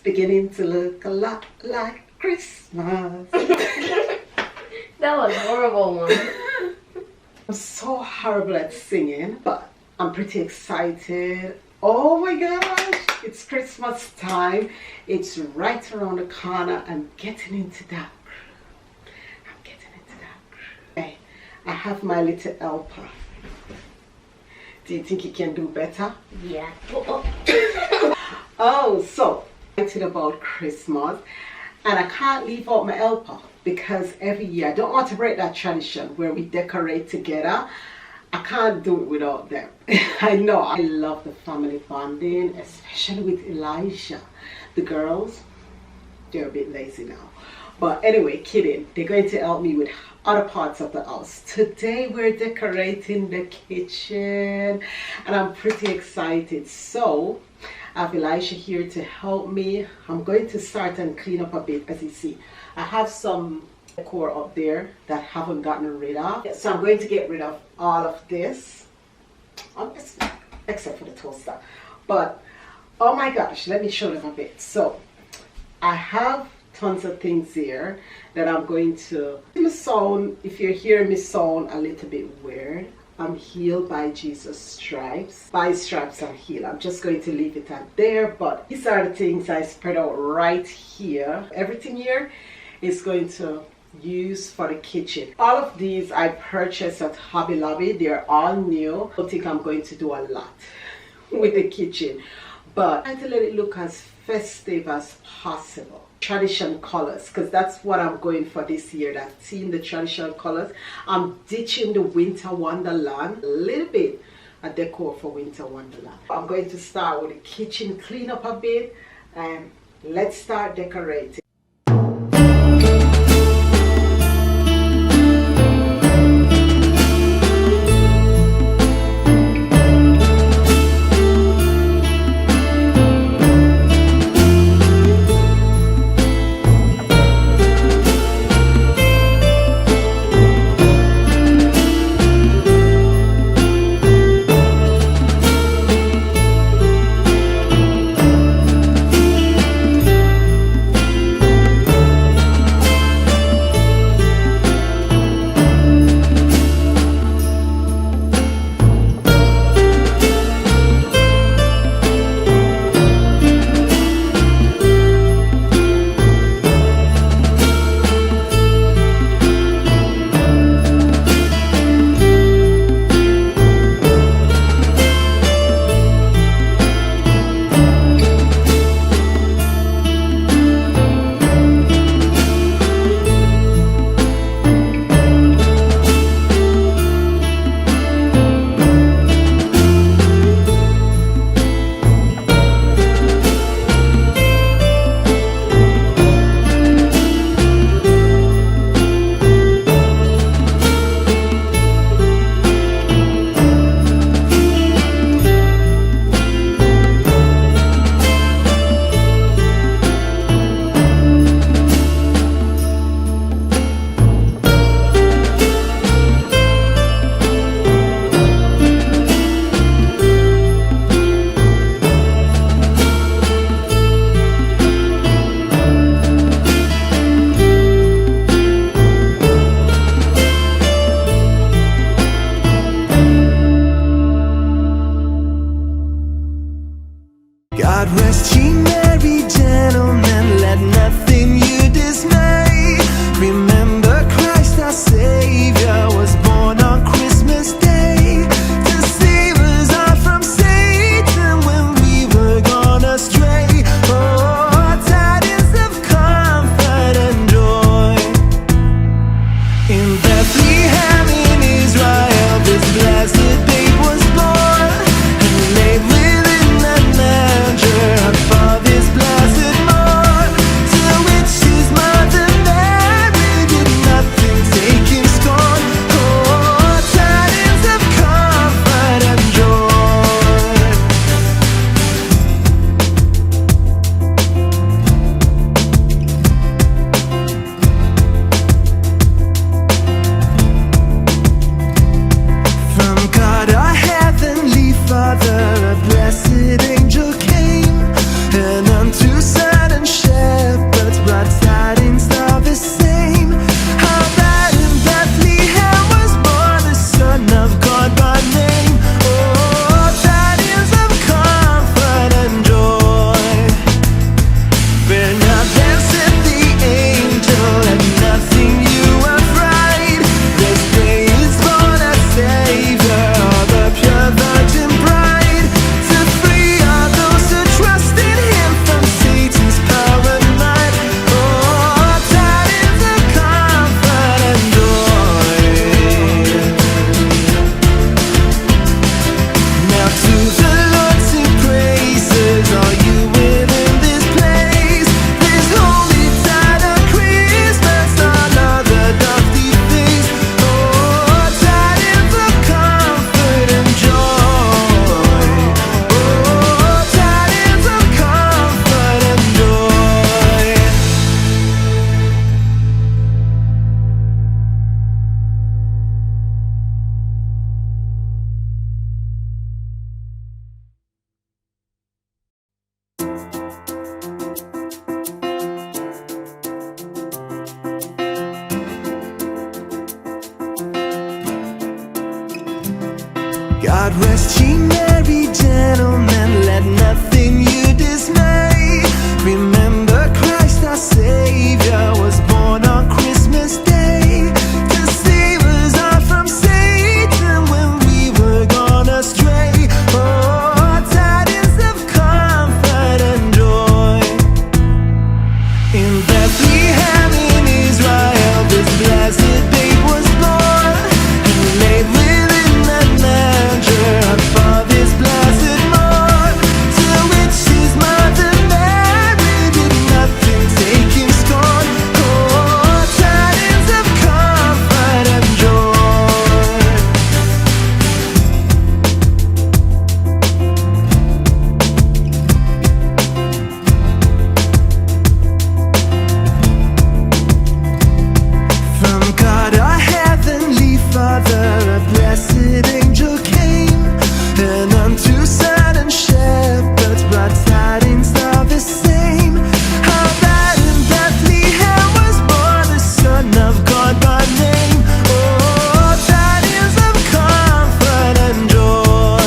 beginning to look a lot like Christmas. That was a horrible one. I'm so horrible at singing, but I'm pretty excited. Oh my gosh, it's Christmas time. It's right around the corner. I'm getting into that. Okay, I have my little helper. Do you think you can do better? Yeah. Oh, so excited about Christmas, and I can't leave out my helper because every year I don't want to break that tradition where we decorate together. I can't do it without them. I know I love the family bonding, especially with Elijah. The girls, they're a bit lazy now. But anyway, kidding. They're going to help me with other parts of the house. Today we're decorating the kitchen and I'm pretty excited. So I have Elijah here to help me. I'm going to start and clean up a bit. As you see, I have some decor up there that I haven't gotten rid of. So I'm going to get rid of all of this, except for the toaster. But oh my gosh, let me show them a bit. So I have tons of things here that I'm going to sound. If you're hearing me sound a little bit weird, I'm healed by Jesus' stripes. By his stripes I'm healed. I'm just going to leave it at there, but these are the things I spread out right here. Everything here is going to use for the kitchen. All of these I purchased at Hobby Lobby. They're all new. I don't think I'm going to do a lot with the kitchen, but I try to let it look as festive as possible. Traditional colors, because that's what I'm going for this year. That theme, the traditional colors. I'm ditching the winter wonderland, a little bit a decor for winter wonderland. I'm going to start with the kitchen, clean up a bit, and let's start decorating. God rest ye merry gentlemen, let nothing you dismay. Remember Christ our Savior was born on Christmas Day to save us all from Satan when we were gone astray. Oh, tidings of comfort and joy. In Bethlehem in Israel this blessed babe was born, and laid within the manger above his God rest ye merry gentlemen, let nothing you dismay. Remember Christ our Savior was born on Christmas Day to save us all from Satan when we were gone astray. Oh, tidings of comfort and joy. In Bethlehem in Israel this blessed babe was born, and laid within that manger above his blessed morn, to which his mother Mary did nothing taking scorn. Oh, tidings of comfort and joy. From God our heavenly Father a blessed angel came, and unto certain shepherds brought tidings of the same, how that in Bethlehem was born the Son of God by name. Oh, tidings of comfort and joy.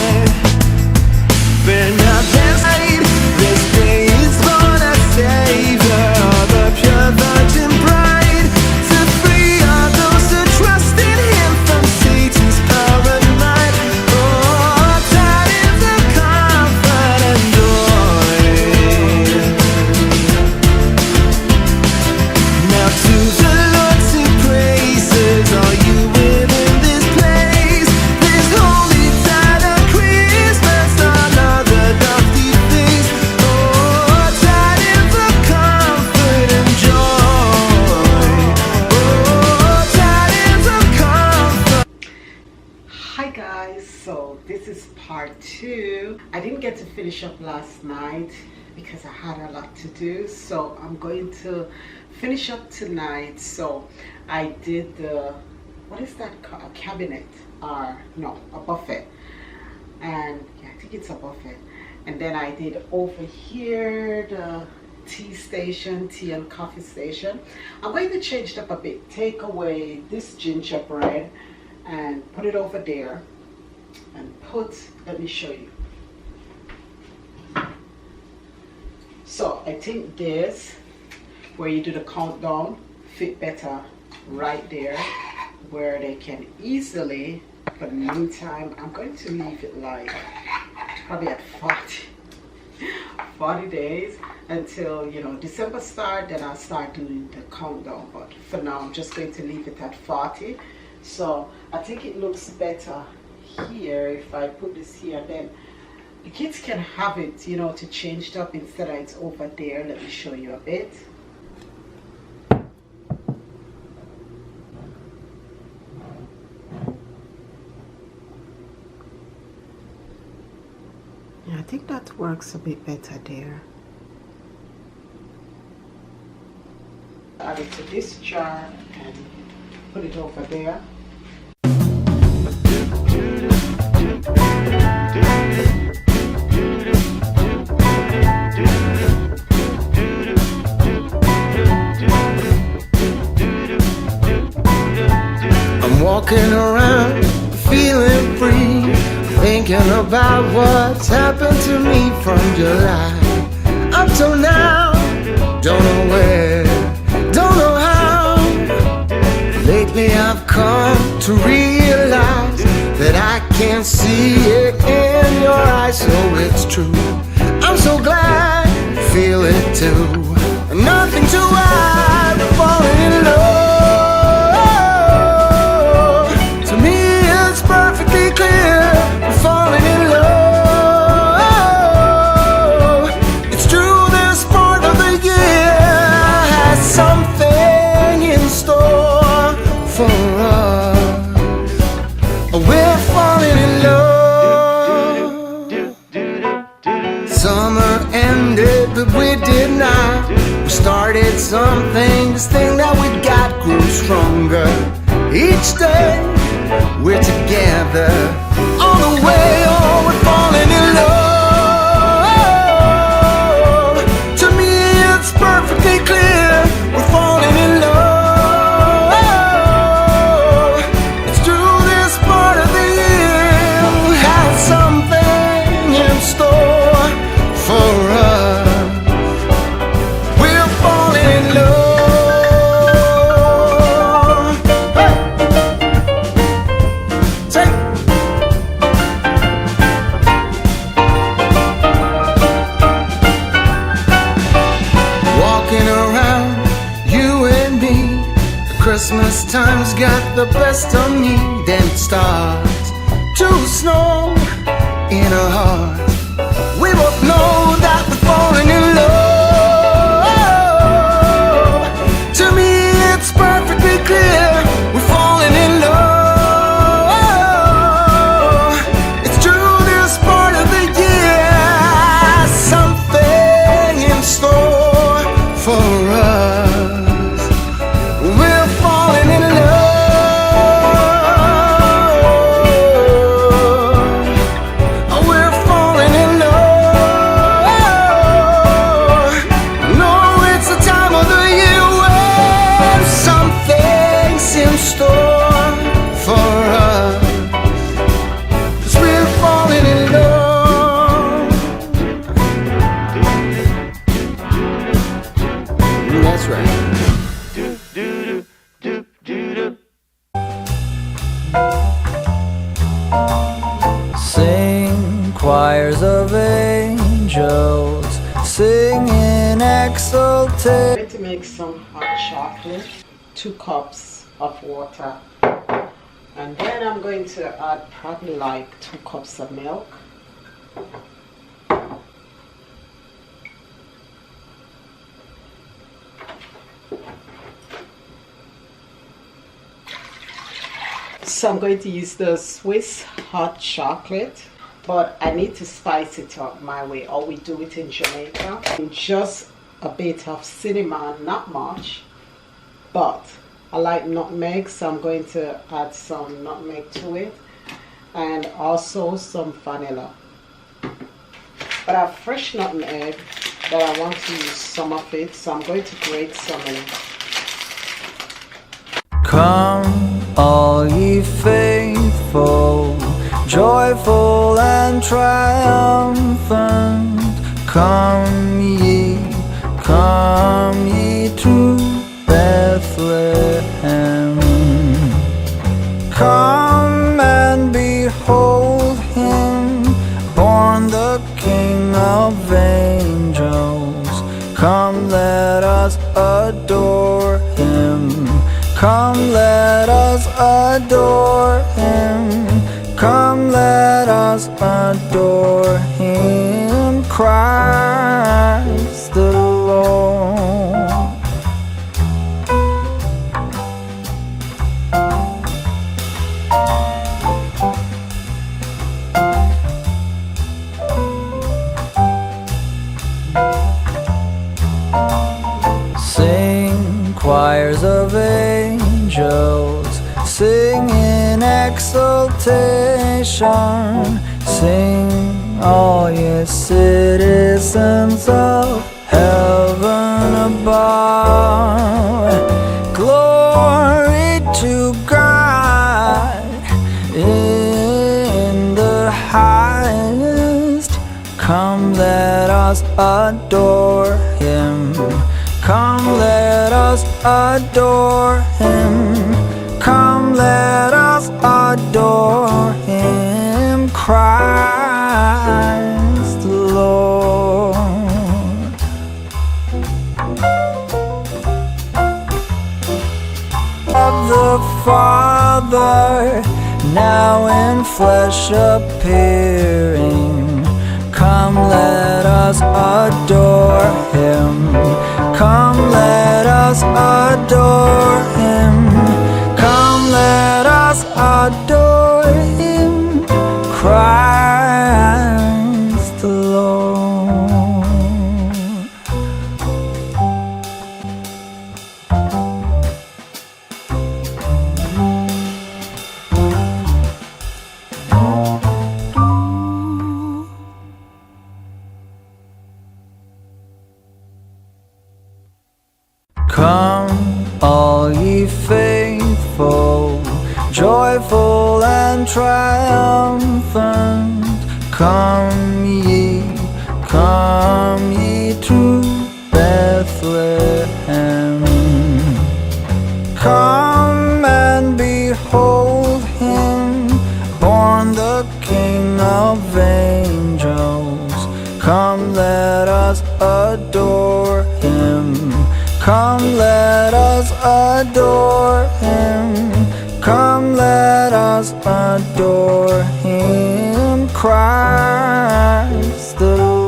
Fear not then, this day is born a Savior, the pure virgin bride, to free all those who trust in Him from Satan's power and might. Oh, tidings of comfort and joy. Now to the Lord sing praises, all you within this place. This holy tide of Christmas, all other doth deface. Oh, tidings of comfort and joy. Oh, tidings of comfort. Hi guys, so this is part 2. I didn't get to finish up last night because I had a lot to do, so I'm going to finish up tonight. So I did the, what is that, a cabinet, or no, a buffet, and yeah, I think it's a buffet. And then I did over here the tea station, tea and coffee station. I'm going to change it up a bit, take away this gingerbread and put it over there, and put, let me show you. So I think this, where you do the countdown, fit better right there, where they can easily, for the meantime, I'm going to leave it like probably at 40 days until, you know, December start, then I'll start doing the countdown. But for now, I'm just going to leave it at 40. So I think it looks better here if I put this here, then the kids can have it, you know, to change it up instead of it's over there. Let me show you a bit. Yeah, I think that works a bit better there. Add it to this jar and put it over there. I'm walking around feeling free, thinking about what's happened to me from July up till now. Don't know where, don't know how. Lately I've come to realize that I can see it in your eyes, so it's true. I'm so glad you feel it too. Nothing to hide, we're falling in love. To me it's perfectly clear, we're falling in love. It's true, this part of the year has something in store for us. We're falling in love. Summer ended, but we did not. We started something, this thing that we got grew stronger. Each day we're together all the way. Oh, we're falling in love. To me it's perfectly clear, we're falling in love. It's true, this part of the year Christmas time's got the best of me. Then it starts to snow in our hearts. We both know that we're falling in love. To me it's perfectly clear we're falling in love. It's true this part of the year, something in store for us. We're falling in love. We're falling in love. No, it's the time of the year when something's in store for us. 'Cause we're falling in love. That's right. Sing choirs of angels, sing in exultation. I'm going to make some hot chocolate, 2 cups of water, and then I'm going to add probably like 2 cups of milk. So I'm going to use the Swiss hot chocolate, but I need to spice it up my way, or we do it in Jamaica. And just a bit of cinnamon, not much, but I like nutmeg, so I'm going to add some nutmeg to it, and also some vanilla. But I have fresh nutmeg that I want to use some of it, so I'm going to grate some in. Come, all ye faithful, joyful and triumphant. Come ye to Bethlehem. Come and behold him, born the King of angels. Come, let us adore him. Come, let us adore him. Come, let us adore him, Christ the Lord. Sing choirs of angels, sing in exultation. Sing, all ye citizens of heaven above. Glory to God in the highest. Come, let us adore him. Come, let us adore him. Come, let us adore him, Christ the Lord. Of the Father, now in flesh appearing. Come, let us adore him. Come, let us adore him. Come, let us adore him, Christ the Lord. Come, all ye faithful, joyful and triumphant. Come ye to Bethlehem. Come and behold him, born the King of angels. Come, let us adore him. Come, let us adore Him. Come, let us adore Him, Christ the Lord.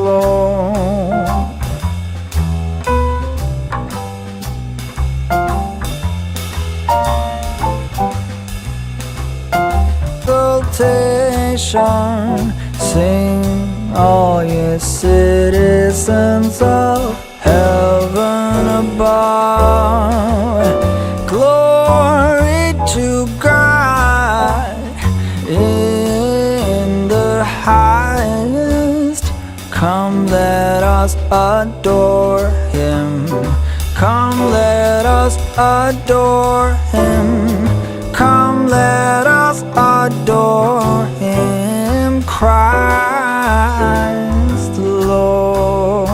Exaltation, sing, all ye citizens of heaven above. Glory to God in the highest. Come, let us adore Him. Come, let us adore Him. Come, let us adore Him, Christ the Lord.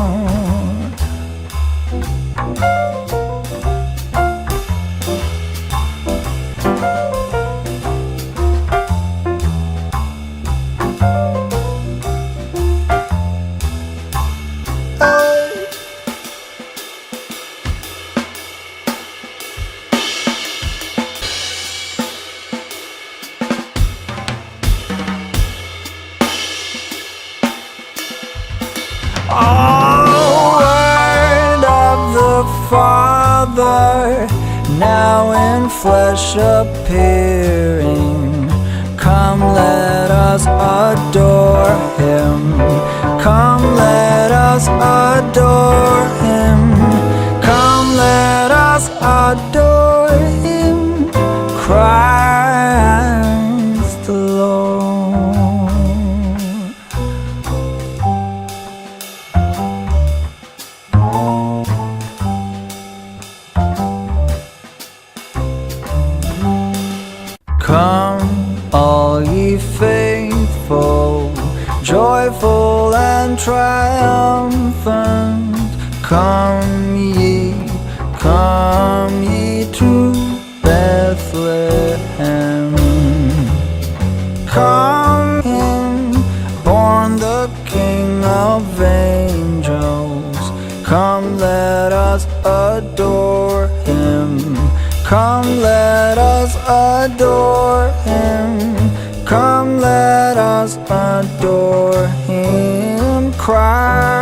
Oh, word of the Father, now in flesh appearing. Come, let us adore Him. Come, let us adore Him. Come, let us adore Him, Christ the Lord. Come, all ye faithful, joyful and triumphant. Come ye to Bethlehem. Come in, born the King of angels. Come, let us adore Him. Come, let us adore Him. Come, let us adore Him, Christ